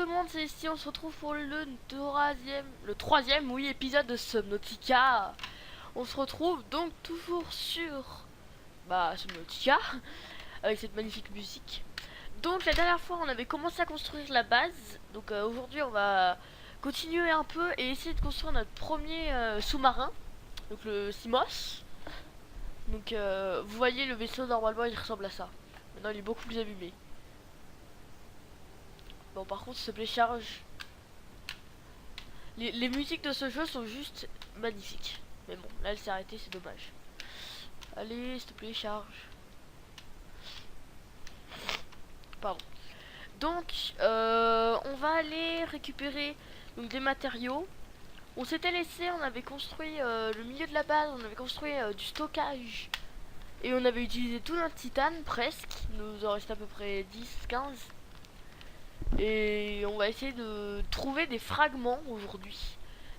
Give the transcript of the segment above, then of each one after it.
tout le monde, c'est ici, on se retrouve pour le troisième, oui, épisode de Subnautica. On se retrouve donc toujours sur, Subnautica, avec cette magnifique musique. Donc la dernière fois, on avait commencé à construire la base, donc aujourd'hui on va continuer un peu et essayer de construire notre premier sous-marin, donc le Simos. Donc vous voyez le vaisseau normalement il ressemble à ça. Maintenant il est beaucoup plus abîmé. Bon par contre s'il te plaît charge. Les musiques de ce jeu sont juste magnifiques. Mais bon là elle s'est arrêtée, c'est dommage. Allez s'il te plaît charge. Pardon. Donc on va aller récupérer donc, des matériaux. On s'était laissé, on avait construit le milieu de la base, on avait construit du stockage. Et on avait utilisé tout notre titane presque. Il nous en reste à peu près 10-15. Et on va essayer de trouver des fragments aujourd'hui.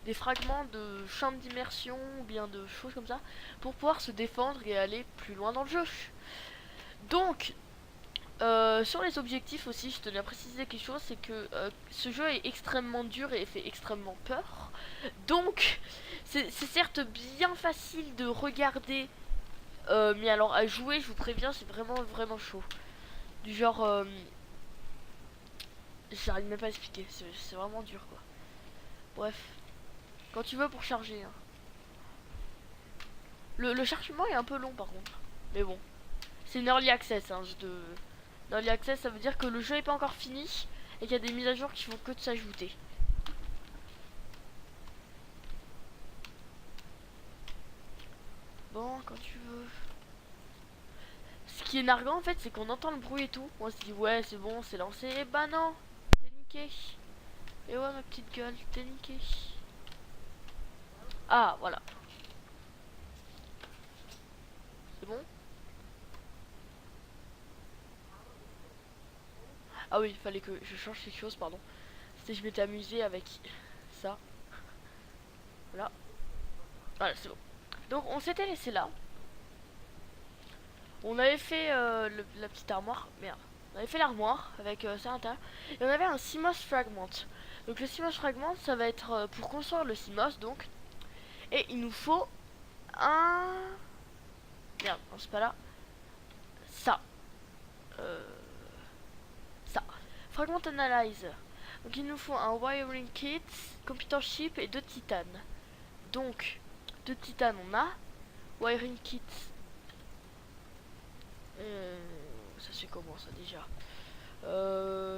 Des fragments de chambre d'immersion ou bien de choses comme ça. Pour pouvoir se défendre et aller plus loin dans le jeu. Donc, sur les objectifs aussi, je tenais à préciser quelque chose. C'est que ce jeu est extrêmement dur et fait extrêmement peur. Donc, c'est certes bien facile de regarder. Mais alors à jouer, je vous préviens, c'est vraiment chaud. Du genre, j'arrive même pas à expliquer, c'est vraiment dur quoi. Bref, quand tu veux pour charger. Hein. Le chargement est un peu long par contre. Mais bon, c'est une early access. Hein, early access, ça veut dire que le jeu est pas encore fini et qu'il y a des mises à jour qui font que de s'ajouter. Bon, quand tu veux. Ce qui est narguant en fait, c'est qu'on entend le bruit et tout. On se dit ouais, c'est bon, c'est lancé. Et bah non, t'es niqué. Et ouais, ma petite gueule, t'es niqué. Ah, voilà. C'est bon? Ah oui, il fallait que je change quelque chose, pardon. C'était je m'étais amusé avec ça. Voilà. Voilà, c'est bon. Donc on s'était laissé là. On avait fait la petite armoire. Merde. On avait fait l'armoire avec ça à l'intérieur. Et on avait un CMOS fragment. Donc le CMOS fragment, ça va être pour construire le CMOS donc. Et il nous faut un... Merde, non c'est pas là. Ça. Ça. Fragment analyzer. Donc il nous faut un wiring kit, computer chip et 2 titanes. Donc 2 titanes on a. Wiring kit. Ça c'est comment ça déjà?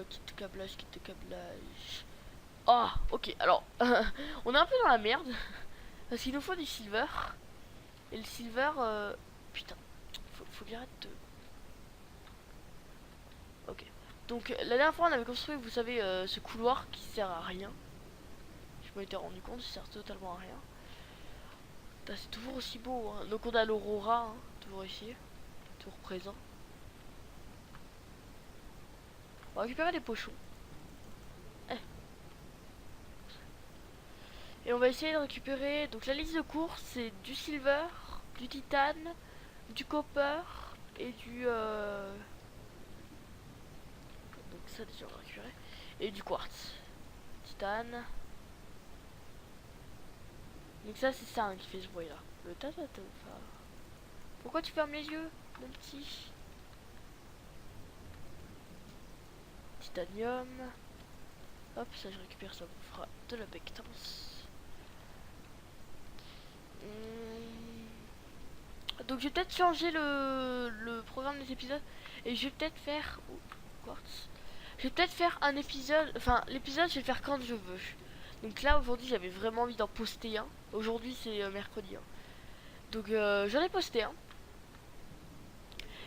Kit de câblage, kit de câblage. Ah, ok, alors on est un peu dans la merde. Parce qu'il nous faut du silver. Et le silver, putain, faut que j'arrête de... Ok. Donc la dernière fois on avait construit, vous savez, ce couloir qui sert à rien. Je m'étais rendu compte, ça sert totalement à rien. C'est toujours aussi beau, hein. Donc on a l'aurora, hein, toujours ici, toujours présent. On va récupérer des pochons. Et on va essayer de récupérer. Donc la liste de courses, c'est du silver, du titane, du copper et du... Donc ça déjà on va récupérer. Et du quartz. Titane. Donc ça c'est ça hein, qui fait ce bruit là. Le tatata. Pourquoi tu fermes les yeux, mon petit? Titanium. Hop, ça je récupère, ça vous fera de la bectance. Donc je vais peut-être changer le programme des épisodes. Et je vais peut-être faire... Oh, quartz. Je vais peut-être faire un épisode... Enfin, l'épisode je vais le faire quand je veux. Donc là aujourd'hui j'avais vraiment envie d'en poster un. Aujourd'hui c'est mercredi. Hein. Donc j'en ai posté un.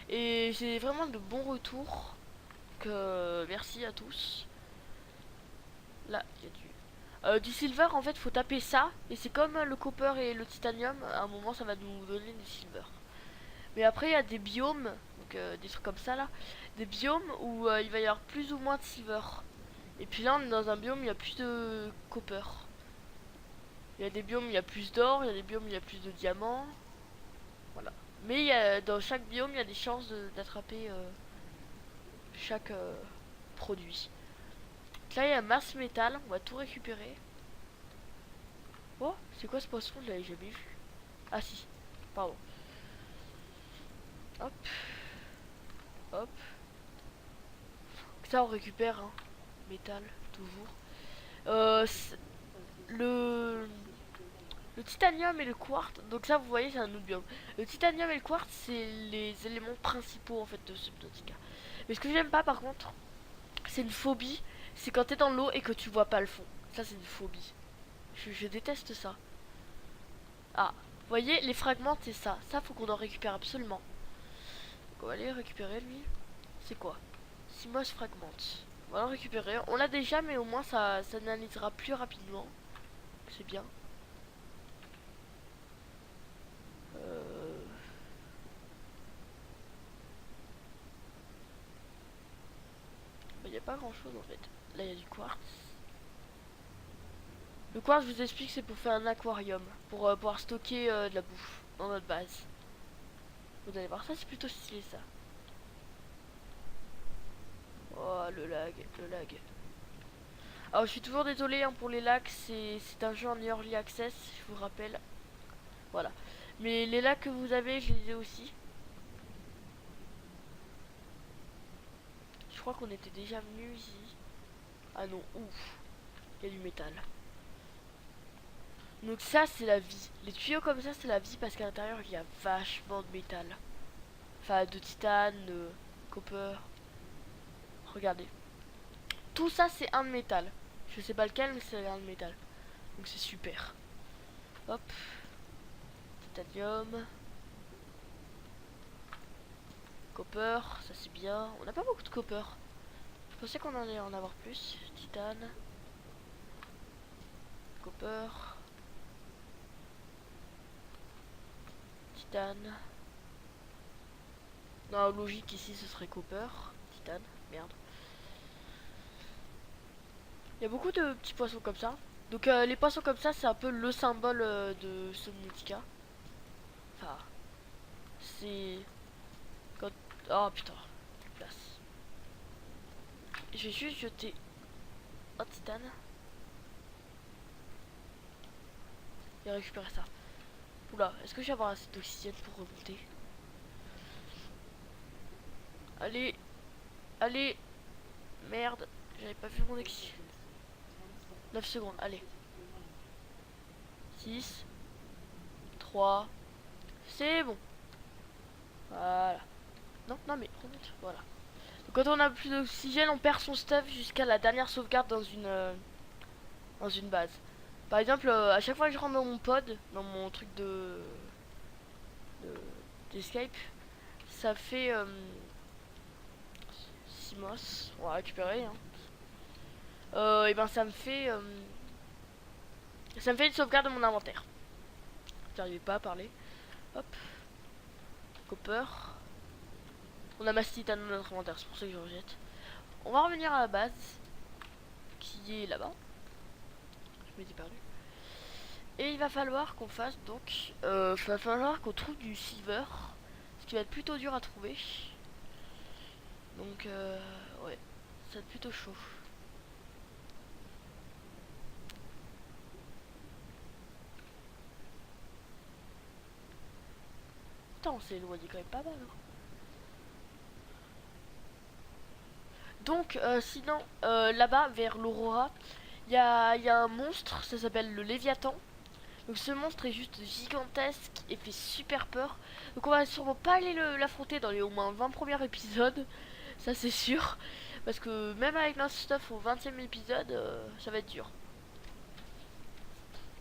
Et j'ai vraiment de bons retours. Donc merci à tous. Là il y a du silver en fait faut taper ça. Et c'est comme le copper et le titanium. À un moment ça va nous donner du silver. Mais après il y a des biomes. Donc des trucs comme ça là. Des biomes où il va y avoir plus ou moins de silver. Et puis là on est dans un biome où il y a plus de copper. Il y a des biomes où il y a plus d'or, il y a des biomes où il y a plus de diamants. Voilà. Mais dans chaque biome il y a des chances d'attraper chaque produit. là il y a masse métal, on va tout récupérer. Oh, c'est quoi ce poisson? Je l'avais jamais vu. Ah si, pardon. Hop, hop. Ça on récupère, hein. Métal, toujours. Le... Le titanium et le quartz, donc ça vous voyez c'est un autre biome. Le titanium et le quartz c'est les éléments principaux en fait de Subnautica. Mais ce que j'aime pas par contre, c'est une phobie, c'est quand t'es dans l'eau et que tu vois pas le fond. Ça c'est une phobie. Je déteste ça. Ah, vous voyez les fragments c'est ça. Ça faut qu'on en récupère absolument. Donc on va aller récupérer lui. C'est quoi? Simos fragment. On va en récupérer. On l'a déjà mais au moins ça analysera plus rapidement. C'est bien. Il n'y a pas grand chose en fait. Là il y a du quartz. Le quartz, je vous explique, c'est pour faire un aquarium. Pour pouvoir stocker de la bouffe dans notre base. Vous allez voir, ça c'est plutôt stylé ça. Oh le lag, le lag. Alors je suis toujours désolé hein, pour les lags, c'est un jeu en early access, je vous rappelle. Voilà. Mais les lags que vous avez, je les ai aussi. Je crois qu'on était déjà venu ici. Ah non, ouf. Il y a du métal. Donc ça c'est la vie. Les tuyaux comme ça c'est la vie parce qu'à l'intérieur il y a vachement de métal. Enfin de titane, de copper. Regardez. Tout ça c'est un de métal. Je sais pas lequel mais c'est un de métal. Donc c'est super. Hop. Titanium. Copper, ça c'est bien. On n'a pas beaucoup de copper. Je pensais qu'on allait en avoir plus. Titane. Copper. Titane. Non, logique ici ce serait copper. Titane, merde. Il y a beaucoup de petits poissons comme ça. Donc les poissons comme ça c'est un peu le symbole de Subnautica. Enfin, c'est... Quand... Oh putain, place. Je vais juste jeter un titane. Et récupérer ça. Oula, est-ce que je vais avoir assez d'oxygène pour remonter? Allez, allez. Merde, j'avais pas vu mon oxygène. 9 secondes, allez. 6, 3, c'est bon. Voilà. Non, non mais remonte, voilà. Donc, quand on a plus d'oxygène, on perd son stuff jusqu'à la dernière sauvegarde dans une base. Par exemple, à chaque fois que je rentre dans mon pod, dans mon truc d'escape, ça fait Simos, on va récupérer. Hein. Et ben ça me fait une sauvegarde de mon inventaire. J'arrivais pas à parler. Hop, copper. On a mastitane dans notre inventaire, c'est pour ça que je rejette. On va revenir à la base, qui est là-bas. Je m'étais perdu. Et il va falloir qu'on fasse donc, il va falloir qu'on trouve du silver, ce qui va être plutôt dur à trouver. Donc ouais, ça va être plutôt chaud. Putain, on s'est éloigné quand même pas mal. Hein. Donc sinon, là-bas, vers l'Aurora, il y a un monstre, ça s'appelle le Léviathan. Donc ce monstre est juste gigantesque et fait super peur. Donc on va sûrement pas aller l'affronter dans les au moins 20 premiers épisodes. Ça c'est sûr. Parce que même avec notre stuff au 20e épisode, ça va être dur.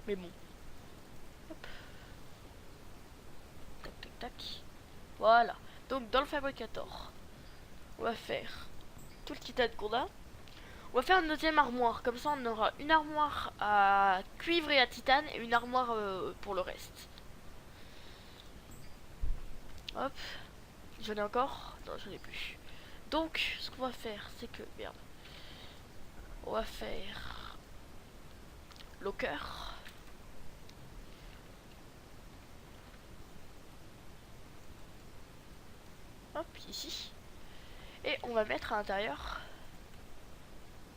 Mais bon. Hop. Tac tac tac. Voilà. Donc dans le fabricator, on va faire tout le titane qu'on a. On va faire une deuxième armoire. Comme ça on aura une armoire à cuivre et à titane et une armoire pour le reste. Hop. J'en ai encore? Non, j'en ai plus. Donc, ce qu'on va faire, c'est que... Merde. On va faire... Locker. Hop, ici. Et on va mettre à l'intérieur...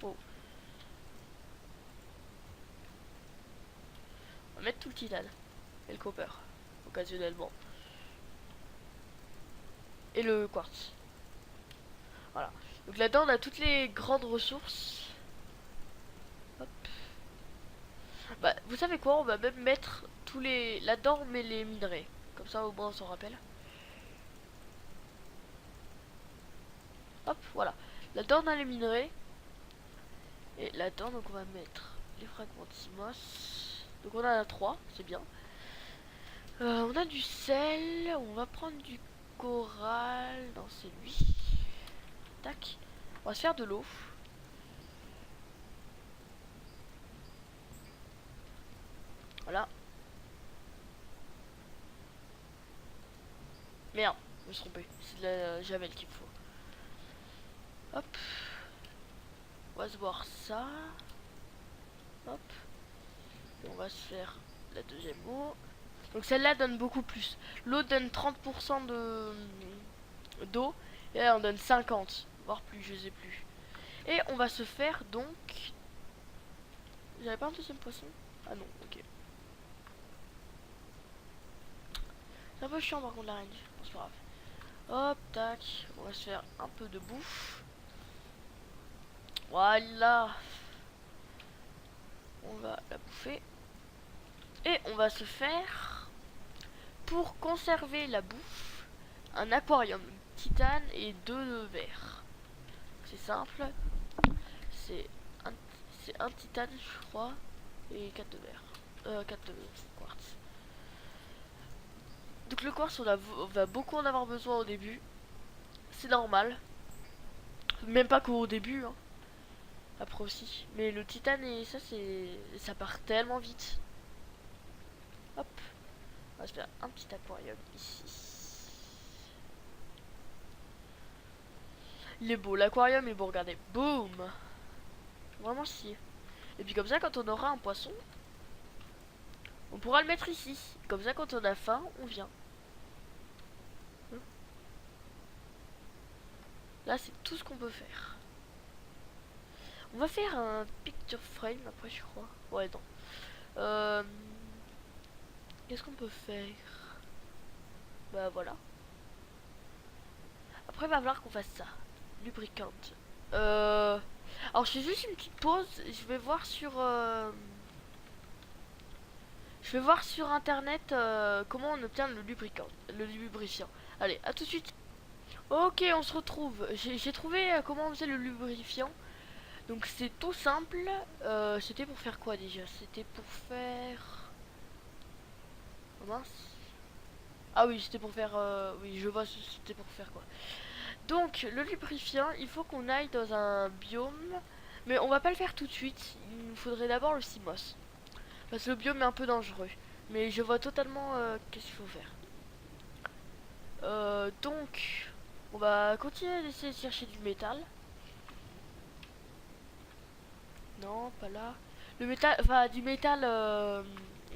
Oh. va mettre tout le titane. Et le copper. Occasionnellement. Et le quartz. Voilà. Donc là-dedans, on a toutes les grandes ressources. Hop. Bah, vous savez quoi? On va même mettre tous les... Là-dedans, on met les minerais. Comme ça, au moins, on s'en rappelle. Hop, voilà. Là-dedans, on a les minerais. Et là-dedans, donc, on va mettre les fragments de Simos. Donc, on en a 3, c'est bien. On a du sel. On va prendre du corail. Non, c'est lui. Tac. On va se faire de l'eau. Voilà. Merde, je me suis trompé. C'est de la javel qu'il me faut. Hop. On va se voir ça. Hop. Et on va se faire la deuxième eau. Donc celle-là donne beaucoup plus. L'eau donne 30% d'eau. Et là on donne 50. Voire plus, je sais plus. Et on va se faire donc... J'avais pas un deuxième poisson? Ah non, ok. C'est un peu chiant par contre la reine. Bon, c'est pas grave. Hop, tac. On va se faire un peu de bouffe. Voilà. On va la bouffer. Et on va se faire, pour conserver la bouffe, un aquarium titane et 2 verres. C'est simple. C'est un titane, je crois, et 4 de verre. 4 de quartz. Donc le quartz, on va beaucoup en avoir besoin au début. C'est normal. Même pas qu'au début, hein. Après aussi. Mais le titane et ça part tellement vite. Hop. On va se faire un petit aquarium ici. Il est beau, l'aquarium est beau, regardez. Boum. Vraiment si. Et puis comme ça, quand on aura un poisson, on pourra le mettre ici. Comme ça, quand on a faim, on vient. Là, c'est tout ce qu'on peut faire. On va faire un picture frame après, je crois. Ouais, non. Qu'est-ce qu'on peut faire? Bah voilà. Après, il va falloir qu'on fasse ça. Lubricant. Alors, je fais juste une petite pause. Je vais voir sur... Je vais voir sur internet comment on obtient le lubrifiant. Allez, à tout de suite. Ok, on se retrouve. J'ai trouvé comment on faisait le lubrifiant. Donc c'est tout simple. C'était pour faire quoi déjà? C'était pour faire... Oh mince. Ah oui, c'était pour faire... Oui, je vois, c'était pour faire quoi. Donc, le lubrifiant, il faut qu'on aille dans un biome. Mais on va pas le faire tout de suite. Il nous faudrait d'abord le Simos. Parce que le biome est un peu dangereux. Mais je vois totalement qu'est-ce qu'il faut faire. Donc, on va continuer d'essayer de chercher du métal. Non, pas là. Le métal, enfin du métal,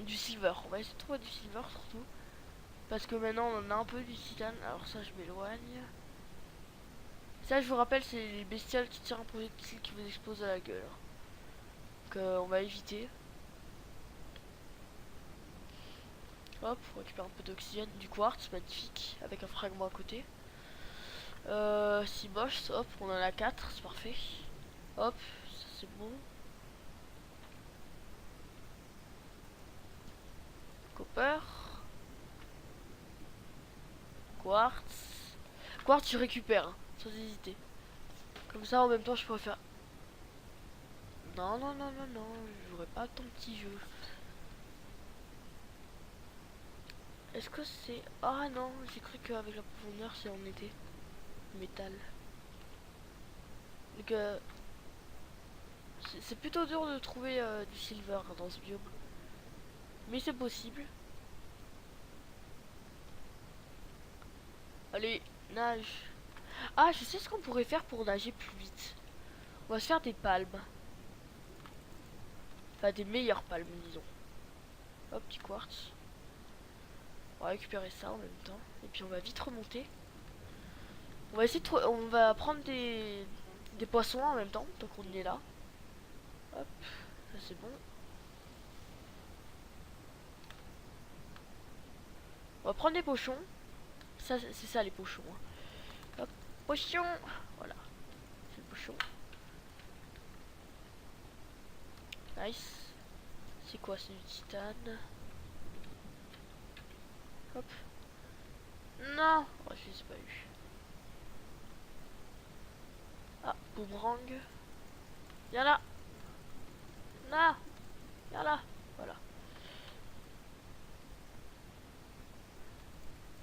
du silver. On va essayer de trouver du silver surtout. Parce que maintenant on en a un peu du titane. Alors ça, je m'éloigne. Ça, je vous rappelle, c'est les bestioles qui tirent un projectile qui vous explose à la gueule. Donc on va éviter. Hop, on récupère un peu d'oxygène, du quartz, magnifique, avec un fragment à côté. Si moche, hop, on en a 4, c'est parfait. Hop, ça c'est bon. Copper. Quartz. Quartz, tu récupères, hein, sans hésiter. Comme ça, en même temps, je pourrais faire... Non, non, non, non, non, je jouerai pas ton petit jeu. Est-ce que c'est... Ah non, j'ai cru qu'avec la profondeur, c'est en été. Métal. Donc, c'est plutôt dur de trouver du silver dans ce biome. Mais c'est possible. Allez, nage. Ah, je sais ce qu'on pourrait faire pour nager plus vite. On va se faire des palmes. Enfin, des meilleures palmes, disons. Hop, petit quartz. On va récupérer ça en même temps. Et puis on va vite remonter. On va essayer de on va prendre des poissons en même temps, tant qu'on est là. Hop, ça c'est bon. On va prendre des pochons. Ça, c'est ça les pochons. Hein. Hop, potion. Voilà, c'est le pochon. Nice. C'est quoi? C'est du titane. Hop. Non, oh, je les ai pas eu. Ah, boomerang. Viens là. Non, viens là. Voilà.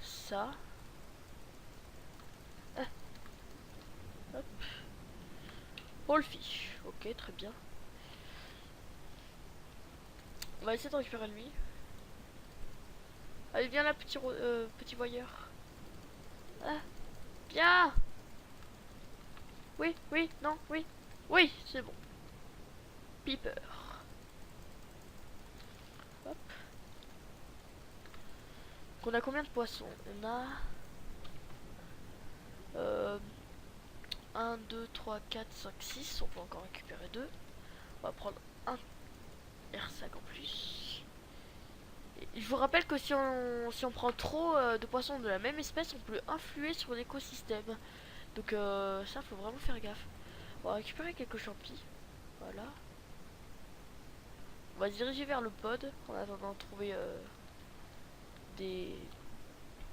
Ça. Hop. Paul fish. Ok, très bien. On va essayer de récupérer lui. Allez, viens là, petit voyeur. Ah, viens. Oui, oui, non, oui. Oui, c'est bon. Piper. Hop. Donc on a combien de poissons? On a... 1, 2, 3, 4, 5, 6. On peut encore récupérer 2. On va prendre un R5 en plus. Et je vous rappelle que si on prend trop de poissons de la même espèce, on peut influer sur l'écosystème. Donc ça, faut vraiment faire gaffe. On va récupérer quelques champis. Voilà. On va se diriger vers le pod en attendant de trouver des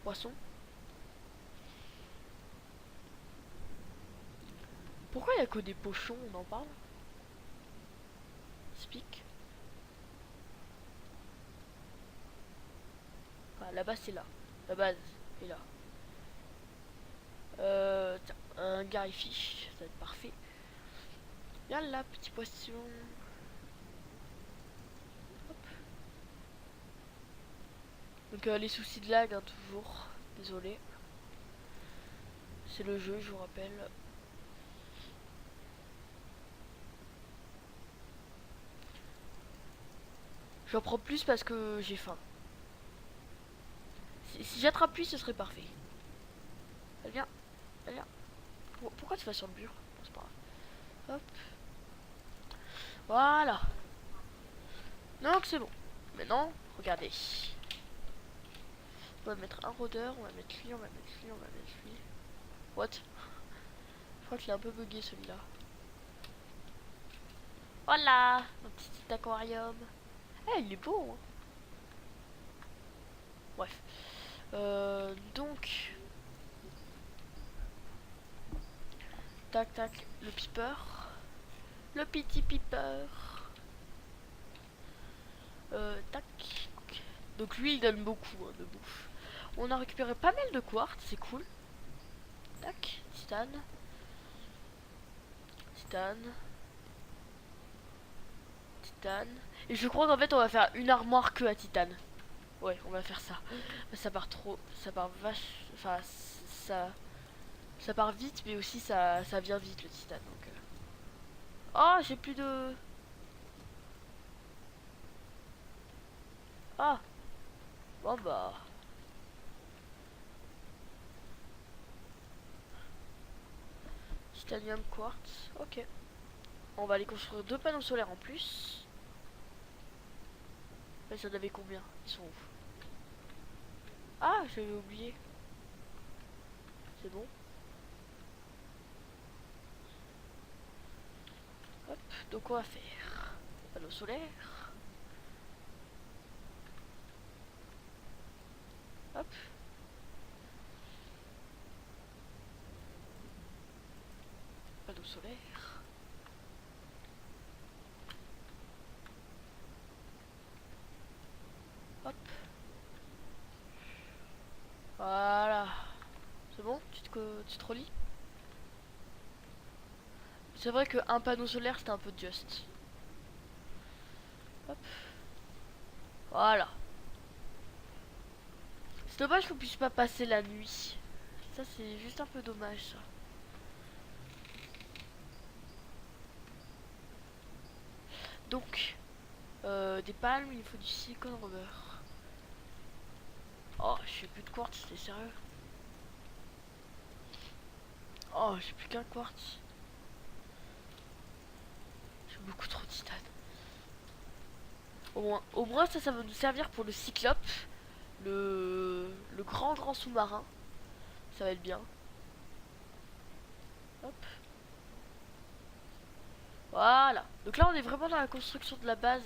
poissons. Pourquoi il n'y a que des pochons? On en parle? Speak. Ah, la base c'est là. La base est là. Tiens, un Gary Fish, ça va être parfait. Viens là, petit poisson. Hop. Donc les soucis de lag, hein, toujours. Désolé. C'est le jeu, je vous rappelle. J'en prends plus parce que j'ai faim. Si j'attrape plus, ce serait parfait. Elle vient. Elle vient. Pourquoi tu vas sur le mur? Bon, c'est pas grave. Hop. Voilà. Donc c'est bon. Maintenant, regardez. On va mettre un rôdeur, on va mettre lui, on va mettre lui, on va mettre lui. What? Je crois qu'il est un peu bugué celui-là. Voilà, un petit aquarium. Eh, il est beau. Hein. Bref. Donc. Tac, tac, le piper. Le petit piper. Tac. Donc lui, il donne beaucoup hein, de bouffe. On a récupéré pas mal de quartz, c'est cool. Tac, titane. Titane. Titane. Et je crois qu'en fait, on va faire une armoire que à titane. Ouais, on va faire ça. Ça part trop. Ça part vache. Enfin, ça part vite, mais aussi ça vient vite le titane. Donc, oh, j'ai plus de. Ah, bon bah. Titanium quartz. Ok. On va aller construire 2 panneaux solaires en plus. Mais ça en avait combien? Ils sont où? Ah, j'avais oublié. C'est bon. Hop, donc on va faire panneaux solaires. Hop. Panneaux solaires. Hop. Voilà. C'est bon? Tu te relis? C'est vrai qu'un panneau solaire c'était un peu juste. Hop. Voilà. C'est dommage qu'on puisse pas passer la nuit. Ça c'est juste un peu dommage ça. Donc, des palmes, il faut du silicone rubber. Oh, j'ai plus de quartz, c'est sérieux? Oh, j'ai plus qu'un quartz. J'ai beaucoup trop de titane. Au moins ça va nous servir pour le cyclope. le grand sous-marin. Ça va être bien. Hop. Voilà. Donc là, on est vraiment dans la construction de la base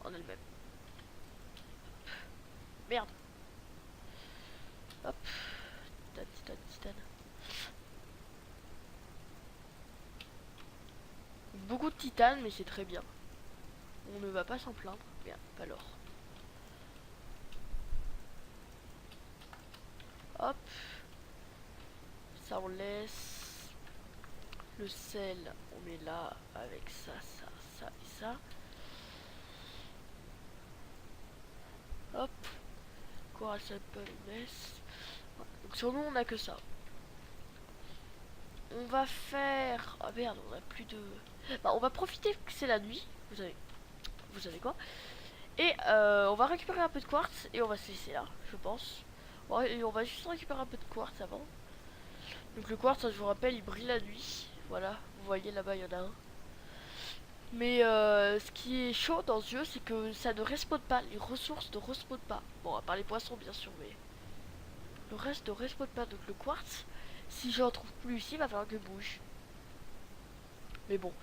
en elle-même. Merde. Hop. Titane, titane, titane. Beaucoup de titane, mais c'est très bien. On ne va pas s'en plaindre. Bien, pas l'or. Hop. Ça, on laisse. Le sel, on met là avec ça, ça, ça et ça. Hop. Coral Sample, on laisse. Donc sur nous, on a que ça. On va faire... Ah merde, on a plus de... Bah, on va profiter que c'est la nuit. Vous savez quoi. Et on va récupérer un peu de quartz. Et on va se laisser là, je pense. Ouais, et on va juste récupérer un peu de quartz avant. Donc le quartz, ça, je vous rappelle, il brille la nuit. Voilà, vous voyez là-bas, il y en a un. Mais ce qui est chaud dans ce jeu, c'est que ça ne respawn pas. Les ressources ne respawn pas. Bon, à part les poissons, bien sûr, mais... Le reste ne respawn pas. Donc le quartz, si j'en trouve plus ici, il va falloir que je bouge. Mais bon,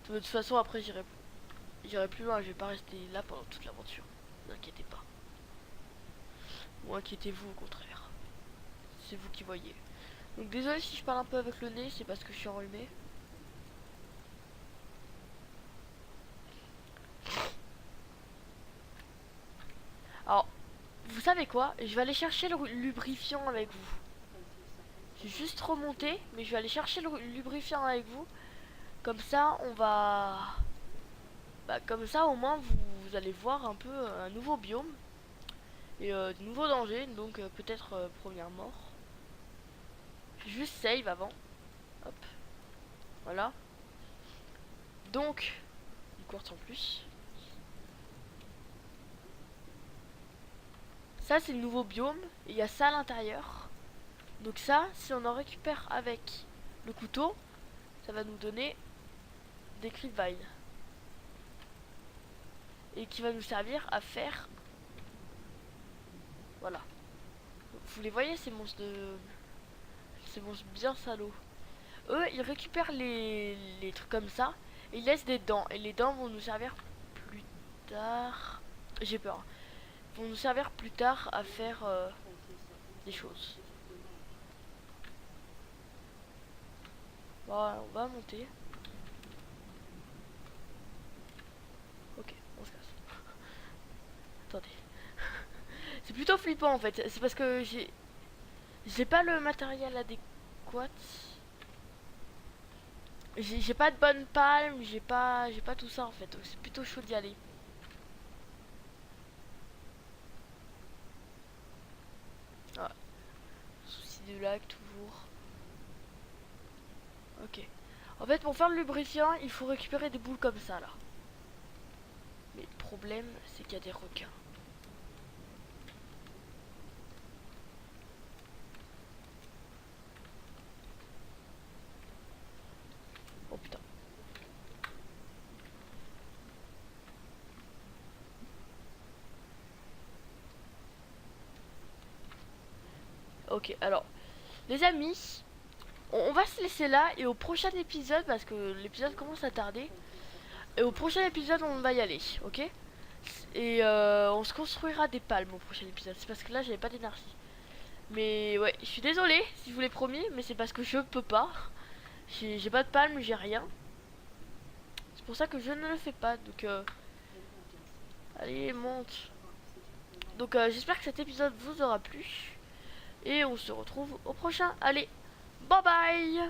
de toute façon, après, j'irai plus loin. Je vais pas rester là pendant toute l'aventure. Ne vous inquiétez pas. Ou inquiétez-vous, au contraire. C'est vous qui voyez. Donc désolé si je parle un peu avec le nez, c'est parce que je suis enrhumé. Alors, vous savez quoi? Je vais aller chercher le lubrifiant avec vous. J'ai juste remonté, mais je vais aller chercher le lubrifiant avec vous. Comme ça, on va... Bah, comme ça, au moins, vous allez voir un peu un nouveau biome. Et de nouveaux dangers, donc peut-être première mort. Juste save avant. Hop. Voilà. Donc, une course en plus. Ça, c'est le nouveau biome. Et il y a ça à l'intérieur. Donc ça, si on en récupère avec le couteau, ça va nous donner des creepvines. Et qui va nous servir à faire... Voilà. Vous les voyez, ces monstres de... Ces monstres bien salauds. Eux, ils récupèrent les trucs comme ça. Et ils laissent des dents. Et les dents vont nous servir plus tard... J'ai peur. Vont nous servir plus tard à faire des choses. Voilà, on va monter. Ok, on se casse. Attendez. C'est plutôt flippant en fait. C'est parce que j'ai pas le matériel adéquat. J'ai pas de bonne palme, j'ai pas tout ça en fait. Donc c'est plutôt chaud d'y aller. Ah, souci de lag toujours. Ok. En fait, pour faire le lubrifiant, il faut récupérer des boules comme ça là. Mais le problème, c'est qu'il y a des requins. Oh putain. Ok, alors, les amis, on va se laisser là et au prochain épisode, parce que l'épisode commence à tarder, et au prochain épisode, on va y aller, ok? Et on se construira des palmes au prochain épisode. C'est parce que là, j'avais pas d'énergie. Mais ouais, je suis désolée si je vous l'ai promis, mais c'est parce que je peux pas. J'ai pas de palme, j'ai rien. C'est pour ça que je ne le fais pas. Donc, allez, monte. Donc, j'espère que cet épisode vous aura plu. Et on se retrouve au prochain. Allez, bye bye!